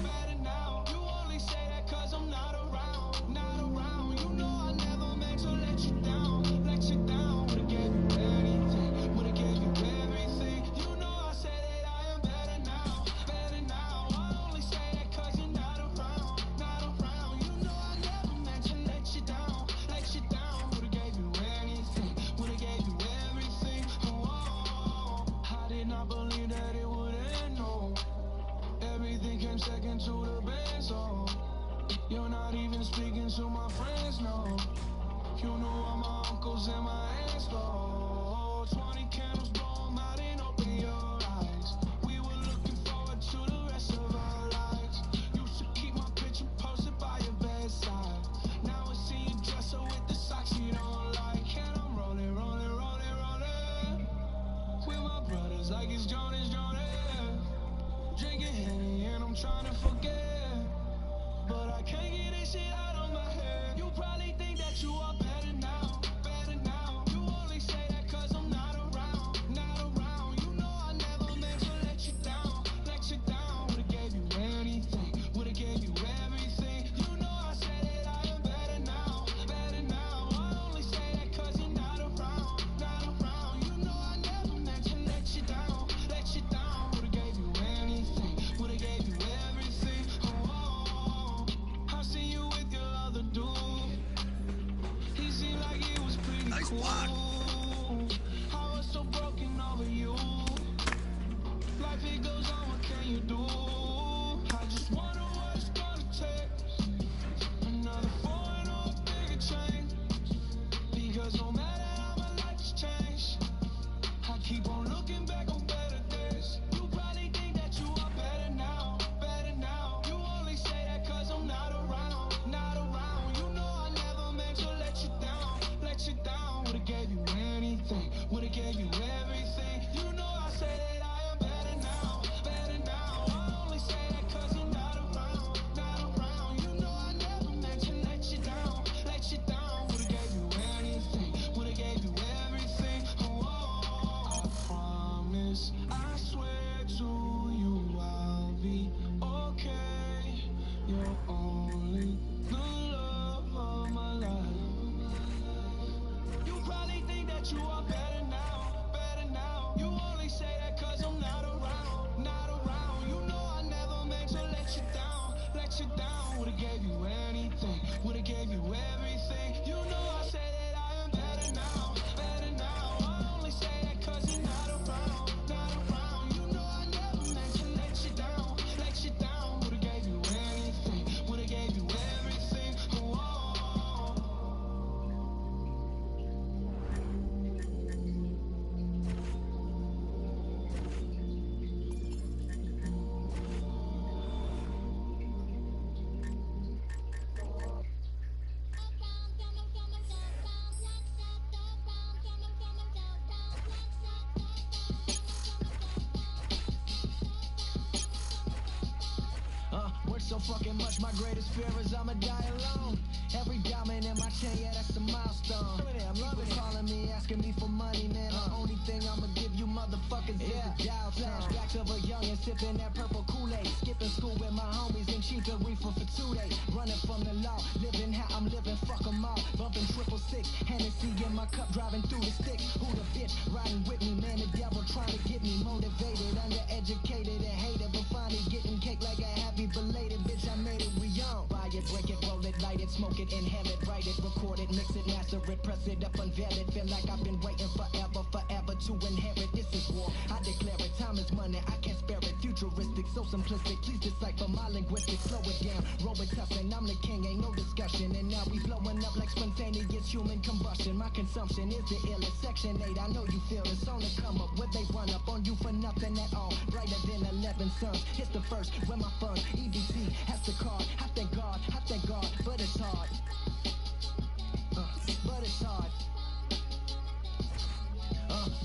better now. You only say that cause I'm not around, not around. You know I never meant to let you down, let you down. Would've gave you anything, would've gave you everything. You know I said that I am better now, better now. I only say that cause you're not around, not around. You know I never meant to let you down, let you down. Would've gave you anything, would've gave you everything. Oh, I did not believe that it would end, no. Everything came second to the best, so you're not even speaking to my friends, no. You know all my uncles and my aunts, though. 20 candles, blow 'em out and open your eyes. We were looking forward to the rest of our lives. Used to keep my picture posted by your bedside. Now I see you dresser with the socks you don't like. And I'm rolling, rolling, rolling, rolling with my brothers like it's Jonas, Jonas. Drinking Henny and I'm trying to forget, but I can't get this shit out of my head. You probably think that you are better now, better now. You only say that cause I'm not around, not around. You know I never meant to let you down, let you down. Would've gave you anything, would've gave you everything. You know I said that I am better now, better now. I only say that cause you're not around, not around. You know I never meant to let you down, let you down. Would've gave you anything, would've gave you everything. Oh, I see you with your other dude. He seemed like he was pretty Nice cool. block. I was so broken over you. Life it goes on, what can you do? I just wonder what it's gonna take. Another foreign or a bigger change. Because no matter how my life has changed, I keep on looking back on better days. You probably think that you are better now, better now. You only say that cause I'm not around, not around. You know I never meant to let you down, let you down. Would've gave you anything, would've gave you everything. You know I say that I am better now, better now. I only say that cause you're not around, not around. You know I never meant to let you down, let you down. Would've gave you anything, would've gave you everything. Oh, I promise, I swear to you I'll be okay. You're only the love of my life. You probably think that you are better now, better now. You only say that cause I'm not around, not around. You know I never meant to let you down, let you down. Would've gave you anything, would've gave you everything. You know I say that I am better now, better now. I only say that cause you're not around, not around. You know I never meant to let you down, let you down. Would've gave you anything, would've gave you everything. Oh, work so fucking much, my greatest fear is I'ma die alone. Every diamond in my chain, yeah, that's a milestone. I'm loving it. Calling me, asking me for money, man. The only thing I'ma give you motherfuckers is a dial tone. Flashbacks of a youngin' sipping that purple Kool-Aid. Skipping school with my homies and cheaper reefer for 2 days. Running from the law, living how I'm living, fuck 'em all. Bumping 666, Hennessy in my cup, driving through the sticks. Who the bitch riding with me, man? The devil trying to get me motivated, undereducated and hated, but finally getting cake like a happy belated bitch. I made it, we on. Buy it, break it, roll it, light it, smoke it, inhale it, write it, record it, mix it, master it, press it up, unveil it. Feel like I've been waiting forever, forever to inherit. This is war, I declare it. Time is money, I can't spare it. Futuristic, so simplistic. Please decipher my linguistics. Slow it down, roll it tough, and I'm the king, ain't no discussion. And now we blowing up like spontaneous human combustion. My consumption is the illest. Section 8, I know you feel it's on the come up. Where they run up on you for nothing at all. Brighter than 11 suns. Hit the first, where my funds. EBT has the card. I thank God, but it's hard. But it's hard.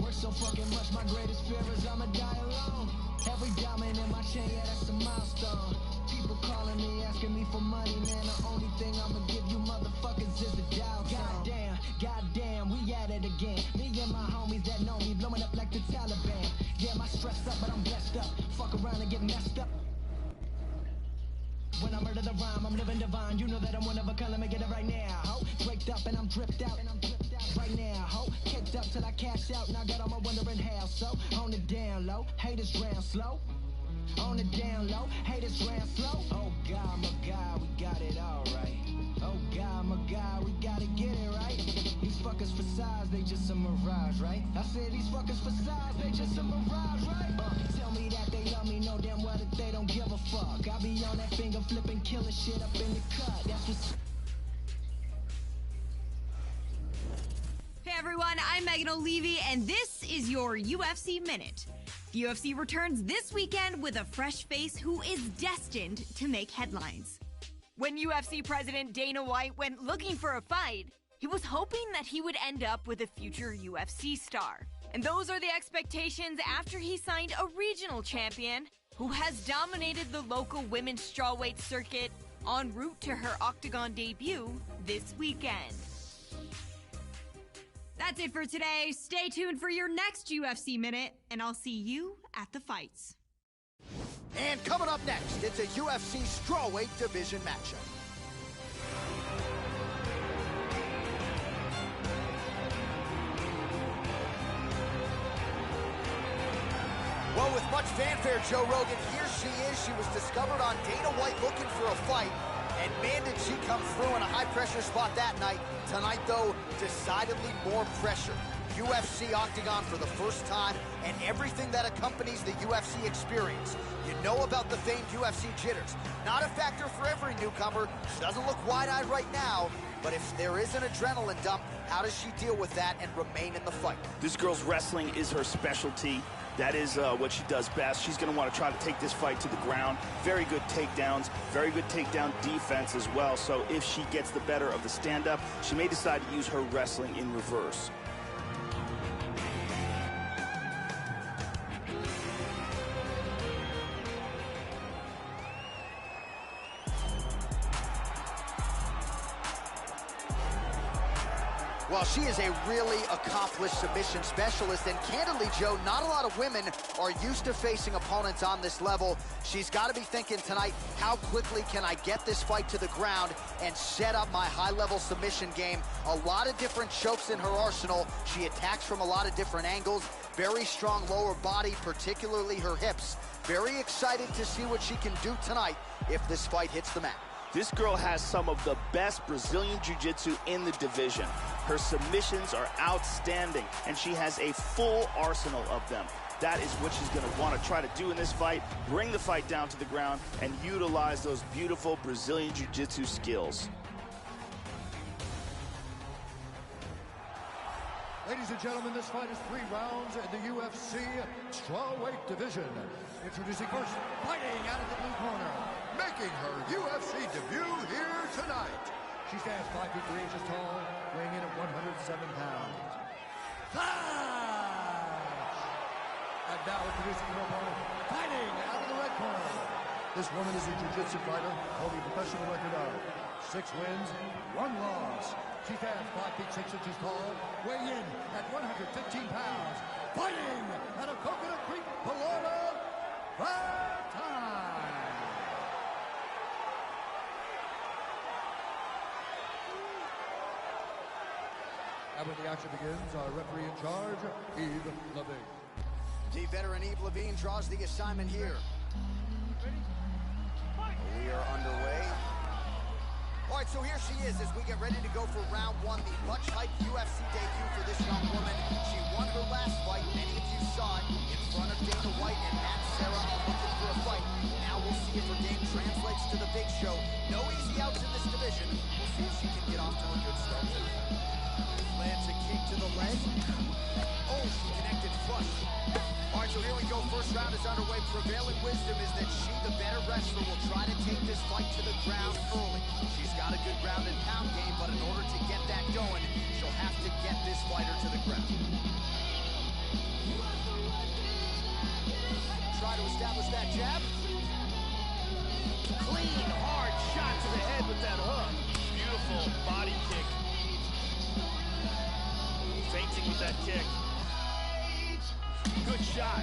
Work so fucking much, my greatest fear is I'ma die alone. Every diamond in my chain, yeah, that's a milestone. People calling me, asking me for money, man. The only thing I'ma give you motherfuckers is a dial tone. Goddamn, we at it again. Me and my homies that know me, blowing up like the Taliban. Yeah, my stress up, but I'm blessed up. Fuck around and get messed up. rhyme, I'm living divine. You know that I'm one of a kind, let me get it right now, ho. Draped up and I'm dripped out. Right now, ho. Kicked up till I cash out. Now I got all my wondering how. So, on the down low, haters round slow. On the down low, haters round slow. Oh God, my God, we got it all right. Oh God, my God, we gotta get it right. These fuckers for size, they just a mirage, right? I said these fuckers for size, they just a mirage, right? Tell me that they love me, know damn well that they don't give a fuck. I be on that finger flipping, killing shit up in the cut. That's what's... Hey everyone, I'm Megan O'Leary, and this is your UFC Minute. The UFC returns this weekend with a fresh face who is destined to make headlines. When UFC President Dana White went looking for a fight, he was hoping that he would end up with a future UFC star. And those are the expectations after he signed a regional champion who has dominated the local women's strawweight circuit en route to her Octagon debut this weekend. That's it for today. Stay tuned for your next UFC Minute, and I'll see you at the fights. And coming up next, it's a UFC strawweight division matchup. Well, with much fanfare, Joe Rogan, here she is. She was discovered on Dana White looking for a fight. And man, did she come through in a high-pressure spot that night. Tonight, though, decidedly more pressure. UFC Octagon for the first time, and everything that accompanies the UFC experience. You know about the famed UFC jitters. Not a factor for every newcomer. She doesn't look wide-eyed right now, but if there is an adrenaline dump, how does she deal with that and remain in the fight? This girl's wrestling is her specialty. That is what she does best. She's going to want to try to take this fight to the ground. Very good takedowns, very good takedown defense as well. So if she gets the better of the stand-up, she may decide to use her wrestling in reverse. Well, she is a really accomplished submission specialist, and candidly, Joe, not a lot of women are used to facing opponents on this level. She's got to be thinking tonight, how quickly can I get this fight to the ground and set up my high-level submission game? A lot of different chokes in her arsenal. She attacks from a lot of different angles. Very strong lower body, particularly her hips. Very excited to see what she can do tonight if this fight hits the mat. This girl has some of the best Brazilian Jiu-Jitsu in the division. Her submissions are outstanding, and she has a full arsenal of them. That is what she's going to want to try to do in this fight, bring the fight down to the ground, and utilize those beautiful Brazilian Jiu-Jitsu skills. Ladies and gentlemen, this fight is 3 rounds in the UFC strawweight division. Introducing first, fighting out of the blue corner, making her UFC debut here tonight. She stands 5 feet 3 inches tall, weighing in at 107 pounds. Clash! And now introducing her opponent, fighting out of the red corner. This woman is a jiu-jitsu fighter holding a professional record of 6 wins, 1 loss. She stands 5 feet 6 inches tall, weighing in at 115 pounds. Fighting out of Coconut Creek, Florida, prime time. And when the action begins, our referee in charge, Yves Levine. The veteran Yves Levine draws the assignment here. We are underway. All right, so here she is as we get ready to go for round 1, the much-hyped UFC debut for this young woman. She won her last fight, many of you saw it, in front of Dana White and Matt Serra looking for a fight. Now we'll see if her game translates to the big show. No easy outs in this division. We'll see if she can get off to a good start tonight. Lands a kick to the leg. Oh, she connected flush. All right, so here we go. First round is underway. Prevailing wisdom is that she, the better wrestler, will try to take this fight to the ground early. She's got a good ground and pound game, but in order to get that going, she'll have to get this fighter to the ground. Try to establish that jab. Clean, hard shot to the head with that hook. Beautiful body kick. Feinting with that kick. Good shot.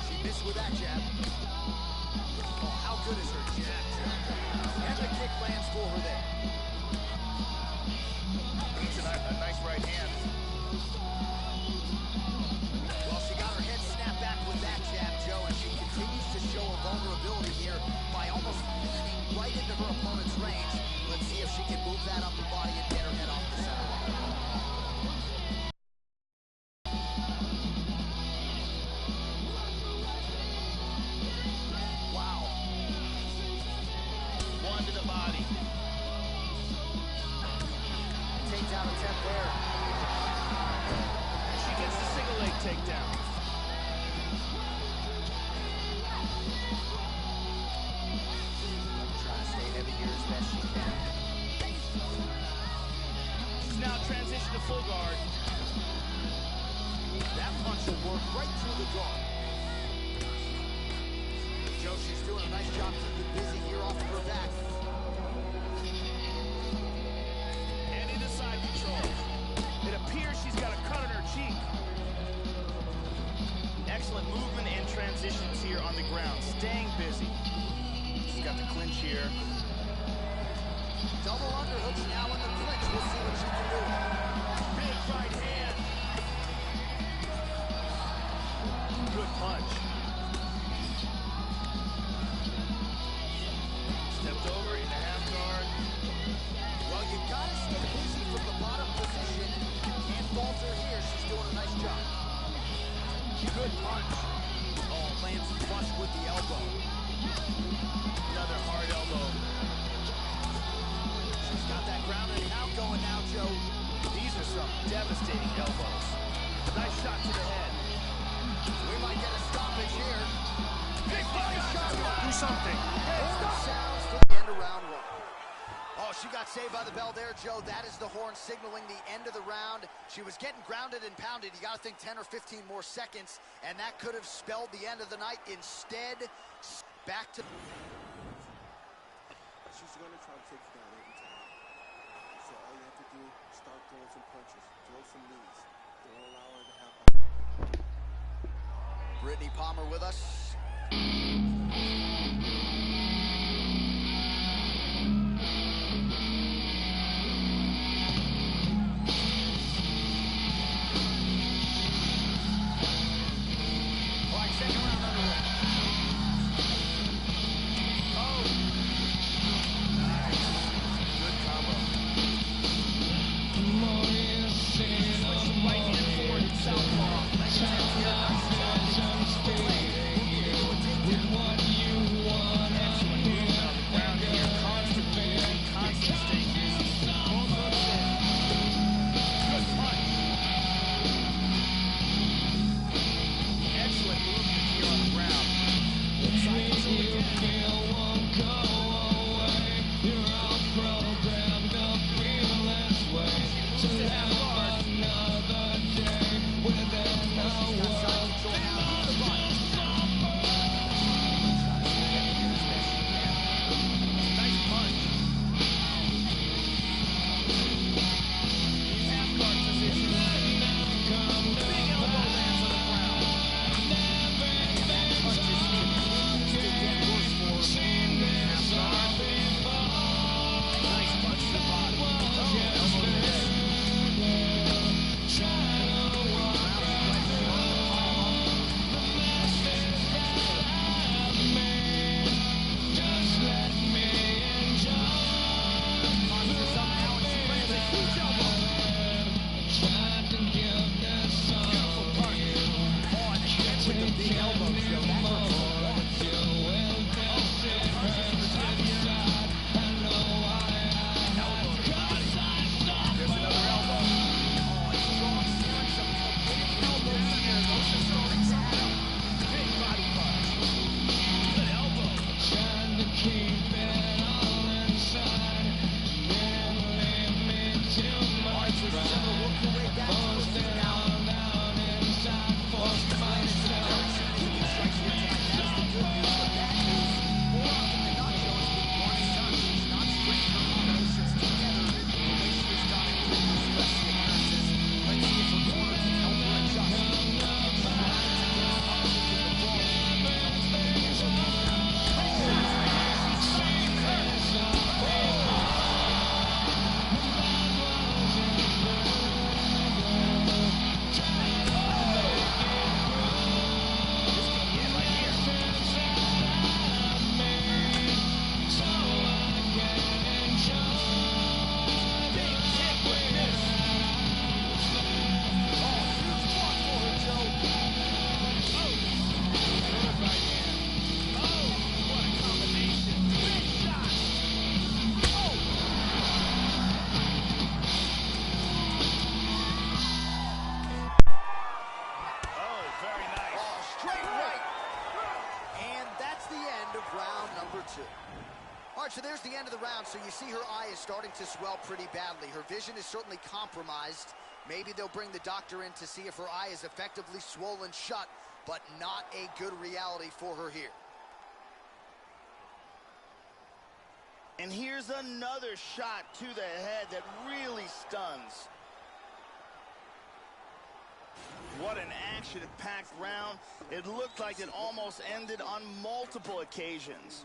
She missed with that jab. Oh, how good is her jab? range. Let's see if she can move that upper body and get her head off the center. Wow. One to the body. Takedown attempt there. She gets the single leg takedown. Trying to stay heavy here as best she can. She's now transitioned to full guard. That punch will work right through the guard. Joe, she's doing a nice job keeping busy here off of her back. And into side control. It appears she's got a cut on her cheek. Excellent movement and transitions here on the ground. Staying busy. She's got the clinch here. Double underhooks now in the clinch. We'll see what she can do. Big right hand. Good punch. Stepped over in the half guard. Well, you gotta stay busy from the bottom position. Can't falter here. She's doing a nice job. Good punch. Oh, lands flush with the elbow. Another hard elbow. She's got that ground and pound going now, Joe. These are some devastating elbows. Nice shot to the head. We might get a stoppage here. Big body shot. Do something. Horn sounds for the end of round one. Oh, she got saved by the bell there, Joe. That is the horn signaling the end of the round. She was getting grounded and pounded. You got to think 10 or 15 more seconds, and that could have spelled the end of the night. Instead, back to... She's going to try to take you down every time. So all you have to do is start throwing some punches, throw some knees. Don't allow her to have... Brittany Palmer with us. All right, second round underway. Oh. Nice. Good combo. Switch right hand forward, southpaw. Nice attempt here. Nice step. the round, so you see her eye is starting to swell pretty badly. Her vision is certainly compromised. Maybe they'll bring the doctor in to see if her eye is effectively swollen shut, but not a good reality for her here. And here's another shot to the head that really stuns. What an action-packed round. It looked like it almost ended on multiple occasions.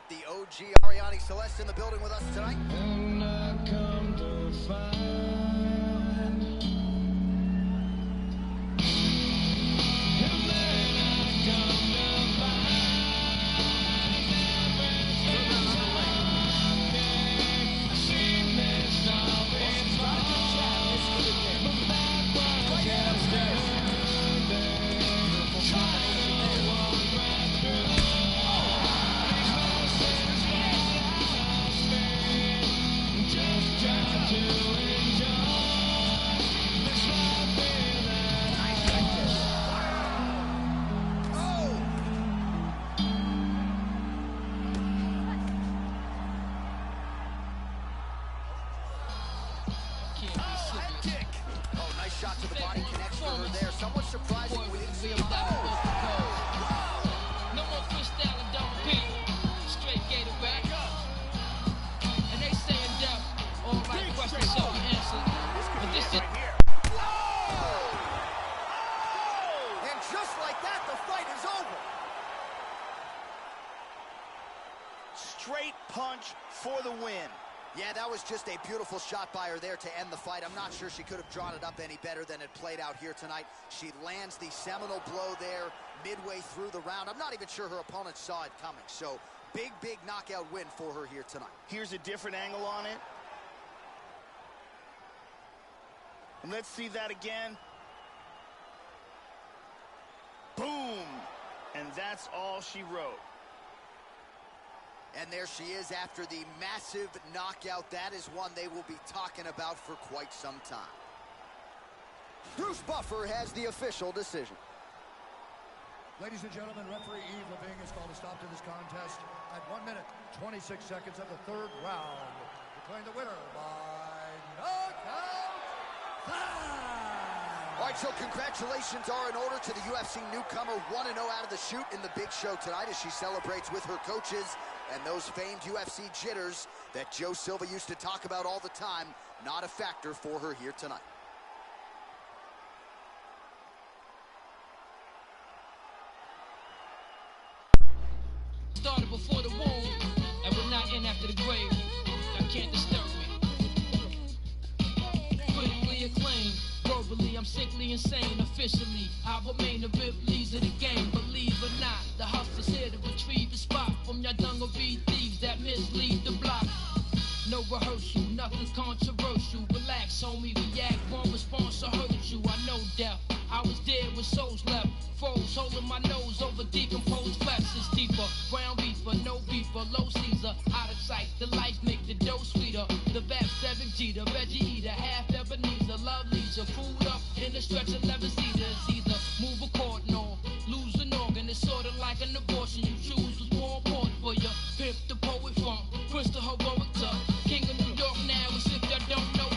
The OG Ariane Celeste in the building with us tonight. And I come to find shot to the body connects for her there. Somewhat surprising we didn't see him. No more freestyle and don't beat. Straight gator back up. And they saying deaf. All right questions shall be answered. But this is And just like that, the fight is over. Straight punch for the win. Yeah, that was just a beautiful shot by her there to end the fight. I'm not sure she could have drawn it up any better than it played out here tonight. She lands the seminal blow there midway through the round. I'm not even sure her opponent saw it coming. So, big knockout win for her here tonight. Here's a different angle on it. And let's see that again. Boom! And that's all she wrote. And there she is after the massive knockout. That is one they will be talking about for quite some time. Bruce Buffer has the official decision. Ladies and gentlemen, referee Yves Leving has called a stop to this contest at 1 minute, 26 seconds of the third round, declaring the winner by knockout. All right, so congratulations are in order to the UFC newcomer, 1-0 out of the chute in the big show tonight as she celebrates with her coaches and those famed UFC jitters that Joe Silva used to talk about all the time, not a factor for her here tonight. started before the womb, and we're not in after the grave. Y'all can't disturb me. Critically acclaimed, verbally I'm sickly insane. Officially, I remain the Ripley's of the game. Believe or not, the hustler's here to retrieve the spot from y'all dungaree thieves that mislead the block. No rehearsal, nothing's controversial. Relax, homie, react, one response to hurt you. I know death, I was dead with souls left. Froze, holding my nose over decomposed flesh is deeper. Brown reaper, no beeper, low Caesar, out of sight. The life make the dough sweeter. The Vap 7G, the veggie eater, half Ebenezer, love leader. Food up in the stretch of 11 seaters. Either move a cordon or lose an organ. It's sort of like an abortion. You choose what's more important for you. Pimp the poet from Prince the heroic to King of New York now, as if y'all don't notice.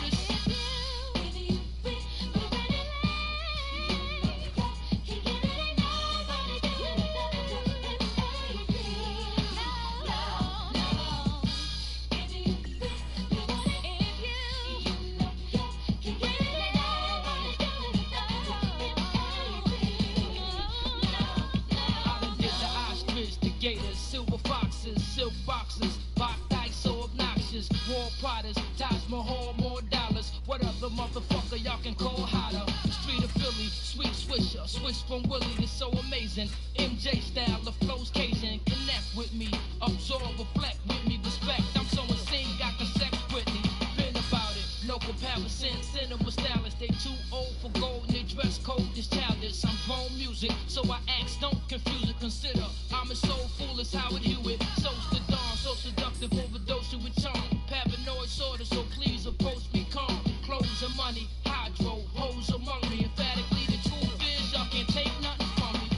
Gators, silver foxes, silk boxes, box dice so obnoxious, war plotters, Taj Mahal, more dollars, whatever motherfucker y'all can call hotter. Street of Philly, sweet swisher, swish from Willie is so amazing. MJ style, the flow's Cajun, connect with me, absorb, reflect with me, respect. I'm so insane, I can sex Britney, been about it, no comparison. Cinema stylists, they too old for gold and they dress code is childish. I'm grown music, so I ask, don't confuse it, consider I'm a soul fool as Howard Hewitt. So's the dawn, so seductive, overdose with charm. Paranoid sorta, so please approach me calm. Clothes and money, hydro, hoes among me. Emphatically, the truth is y'all can't take nothing from me.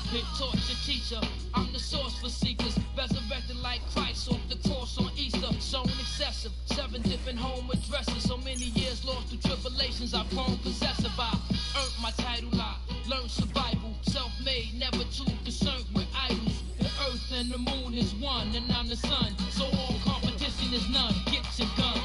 pulpit, torture teacher. I'm the source for seekers, resurrected like Christ off the cross on Easter. Sown excessive, 7 different home addresses. So many years lost through tribulations. I've grown possessive. I earned my title. I learned survival, self-made, never too concerned with idols. The earth and the moon is one, and I'm the sun. So all competition is none. Get your gun.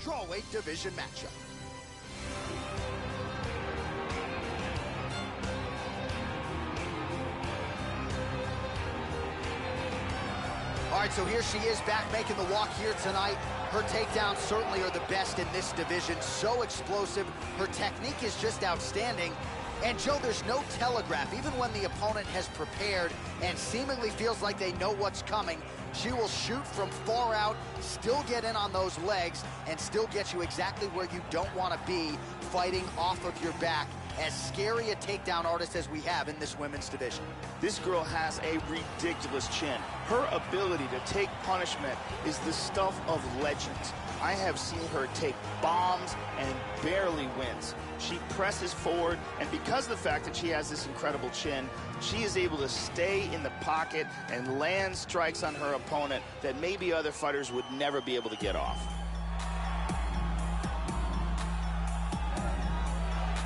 Strawweight division matchup. All right, so here she is back making the walk here tonight. Her takedowns certainly are the best in this division. So explosive. Her technique is just outstanding. And Joe, there's no telegraph. Even when the opponent has prepared and seemingly feels like they know what's coming, she will shoot from far out, still get in on those legs, and still get you exactly where you don't want to be, fighting off of your back. As scary a takedown artist as we have in this women's division. This girl has a ridiculous chin. Her ability to take punishment is the stuff of legends. I have seen her take bombs and barely wins. She presses forward, and because of the fact that she has this incredible chin, she is able to stay in the pocket and land strikes on her opponent that maybe other fighters would never be able to get off.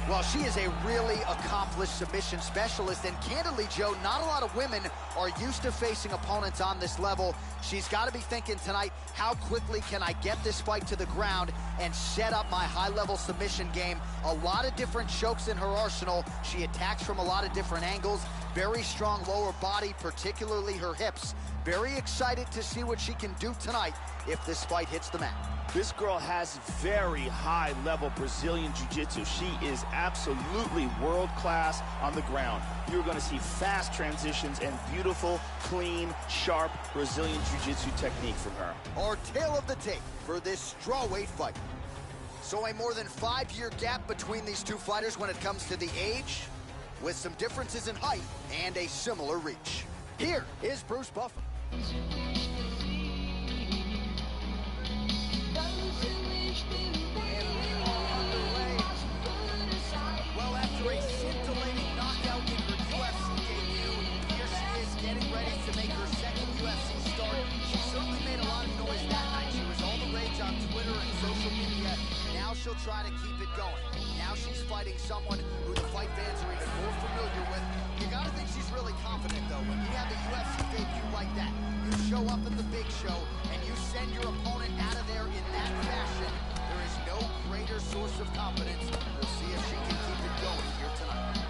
Well, she is a really accomplished submission specialist, and candidly, Joe, not a lot of women are used to facing opponents on this level. She's got to be thinking tonight, how quickly can I get this fight to the ground and set up my high-level submission game? A lot of different chokes in her arsenal. She attacks from a lot of different angles. Very strong lower body, particularly her hips. Very excited to see what she can do tonight if this fight hits the mat. This girl has very high-level Brazilian Jiu-Jitsu. She is absolutely world-class on the ground. You're going to see fast transitions and beautiful, clean, sharp Brazilian Jiu-Jitsu technique from her. Our tale of the tape for this strawweight fight. So a more than 5-year gap between these two fighters when it comes to the age, with some differences in height and a similar reach. Here is Bruce Buffer. Well, after a scintillating knockout in her UFC debut, here she is getting ready to make her second UFC start. She certainly made a lot of noise that night. She was all the rage on Twitter and social media. Now she'll try to keep it going. Now she's fighting someone who the fight fans are even more familiar with. You gotta think she's really confident, though. When you have a UFC debut like that, you show up at the big show, and you send your opponent out of there in that fashion, there is no greater source of confidence. We'll see if she can keep it going here tonight.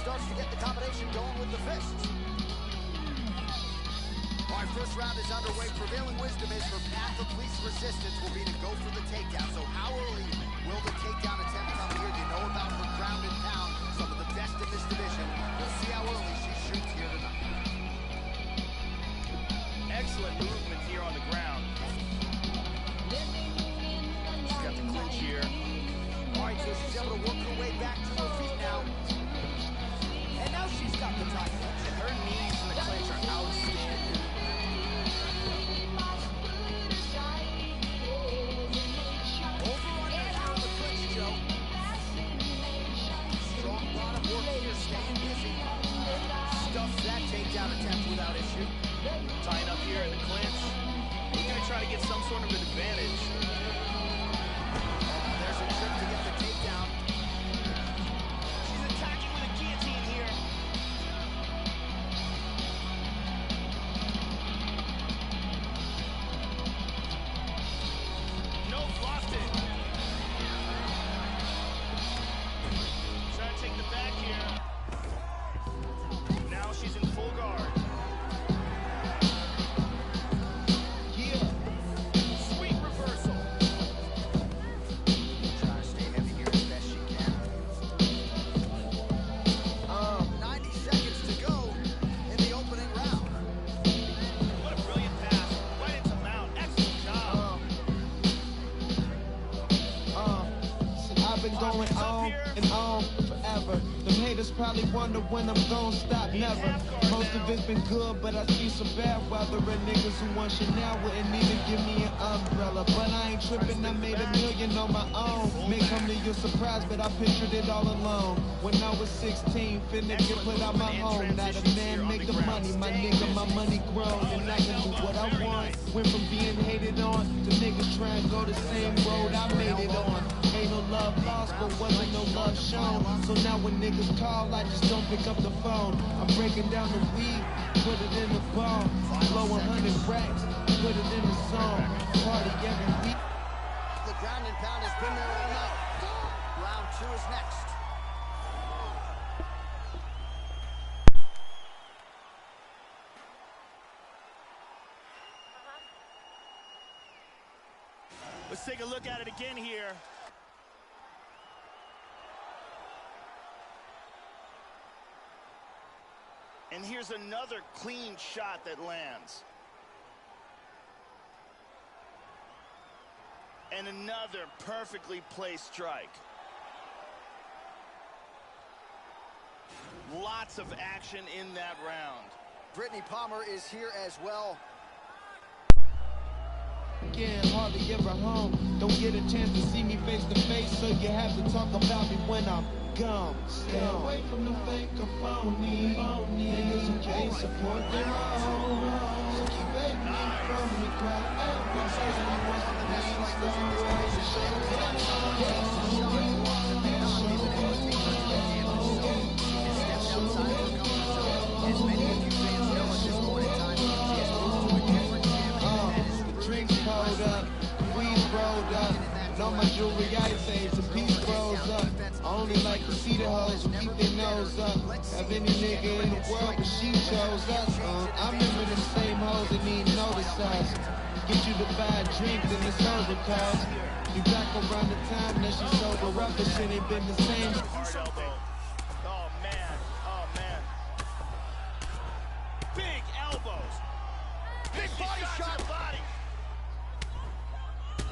Starts to get the combination going with the fists. All right, first round is underway. Prevailing wisdom is her path of least resistance will be to go for the takedown. So how early will the takedown attempt come here? You know about her ground and pound, some of the best in this division. We'll see how early she shoots here tonight. Excellent movement here on the ground. She's got the clinch here. All right, so she's able to work her way back to her feet now. And now she's got the tie clinch. And her knees in the clinch are outstanding. Over under here on the clinch, Joe. Strong bottom work here, staying busy. Stuffs that takedown attempt without issue. Tying up here in the clinch. We're going to try to get some sort of an advantage. There's a trip to get the takedown. She's attacking with a guillotine here. No, lost it. Trying to take the back here. Now she's in full guard. Sweet reversal. Trying to stay heavy here as best she can. 90 seconds to go in the opening round. What a brilliant pass. Right into mount. Excellent job. I've been going on and on forever. Them haters probably wonder when I'm gonna stop, never. Most of it's been good, but I see some bad weather. And niggas who want Chanel wouldn't even give me an umbrella. But I ain't tripping, I made $1 million on my own. May come to your surprise, but I pictured it all alone. When I was 16, finna get put out my home. Not a man make the money, my nigga, my money grown. And I can do what I want. Went from being hated on to niggas trying to go the same road I made it on. Ain't no love lost, but wasn't no love shown. So now when niggas call, I just don't pick up the phone. I'm breaking down the weed, put it in the bomb. Blow 100 racks, put it in the song. Party every week. The ground and pound has been there all night. Round 2 is next. Let's take a look at it again here. And here's another clean shot that lands. And another perfectly placed strike. Lots of action in that round. Brittany Palmer is here as well. Again, hardly ever home. Don't get a chance to see me face to face, so you have to talk about me when I'm gone. Stay away from the fake or phony. Niggas who can't support their own. So keep me from me, cry every time you want to be drinks pulled up, weed rolled up. All my jewelry ice age, the piece rolls up. I only like to see the hoes who keep their nose up. Have any nigga in the world, but she chose us. I remember them same hoes that need notice us. Get you to buy a drink, then it's over, cause you back around the time that she sober up, but shit ain't been the same. Hard elbow. Oh, man. Oh, man. Big elbows. Big body shot. Body.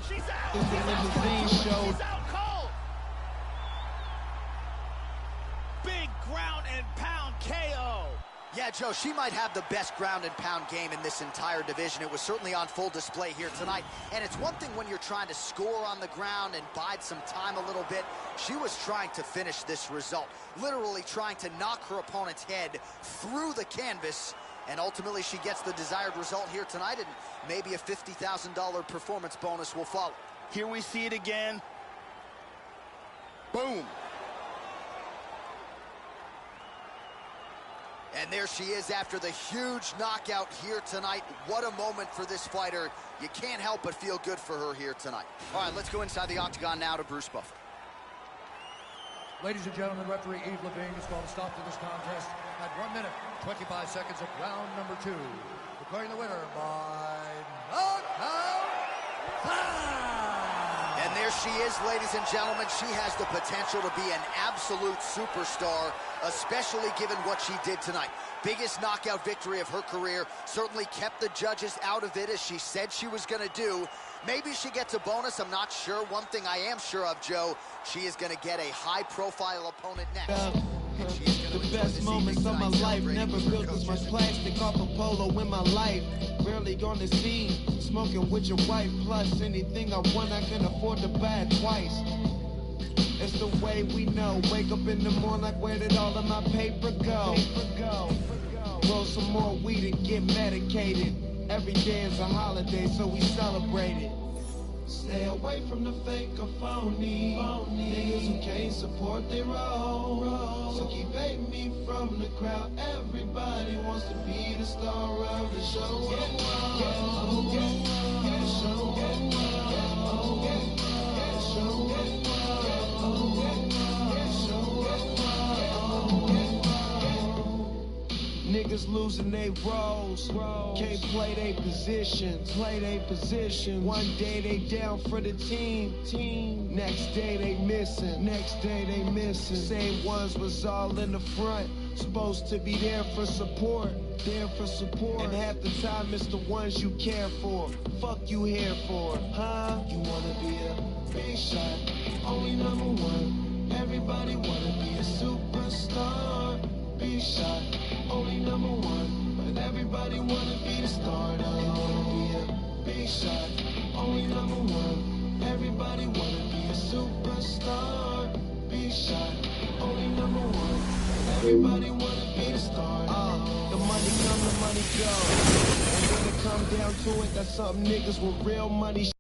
She's out. The limousine showed ground and pound KO. Yeah, Joe, she might have the best ground and pound game in this entire division. It was certainly on full display here tonight. And it's one thing when you're trying to score on the ground and bide some time a little bit. She was trying to finish this result, literally trying to knock her opponent's head through the canvas. And ultimately, she gets the desired result here tonight, and maybe a $50,000 performance bonus will follow. Here we see it again. Boom. And there she is after the huge knockout here tonight. What a moment for this fighter. You can't help but feel good for her here tonight. All right, let's go inside the octagon now to Bruce Buffer. Ladies and gentlemen, referee Yves Levine has called a stop to this contest at 1 minute, 25 seconds of round number 2. Declaring the winner by knockout. And there she is, ladies and gentlemen. She has the potential to be an absolute superstar, especially given what she did tonight. Biggest knockout victory of her career. Certainly kept the judges out of it, as she said she was going to do. Maybe she gets a bonus, I'm not sure. One thing I am sure of, Joe, she is going to get a high-profile opponent next. The best moments of my life, never built this much plastic off a polo in my life. Rarely gonna see, smoking with your wife. Plus anything I want, I can afford to buy it twice. It's the way we know. Wake up in the morning like, where did all of my paper go? Roll some more weed and get medicated. Every day is a holiday, so we celebrate it. Stay away from the fake or phony niggas who can't support their role. So keep hating me from the crowd. Everybody wants to be the star of the show. Niggas losing their roles, can't play their position. One day they down for the team. Next day they missing. Same ones was all in the front, supposed to be there for support. And half the time it's the ones you care for. Fuck you here for, huh? You wanna be a big shot, only #1. Everybody wanna be a superstar. Big shot, only #1, but everybody wanna be the star. Now they wanna be a big shot, only #1. Everybody wanna be a superstar. Big shot, only #1. Everybody wanna be the star. The money come, the money go. And when it come down to it, that's something niggas with real money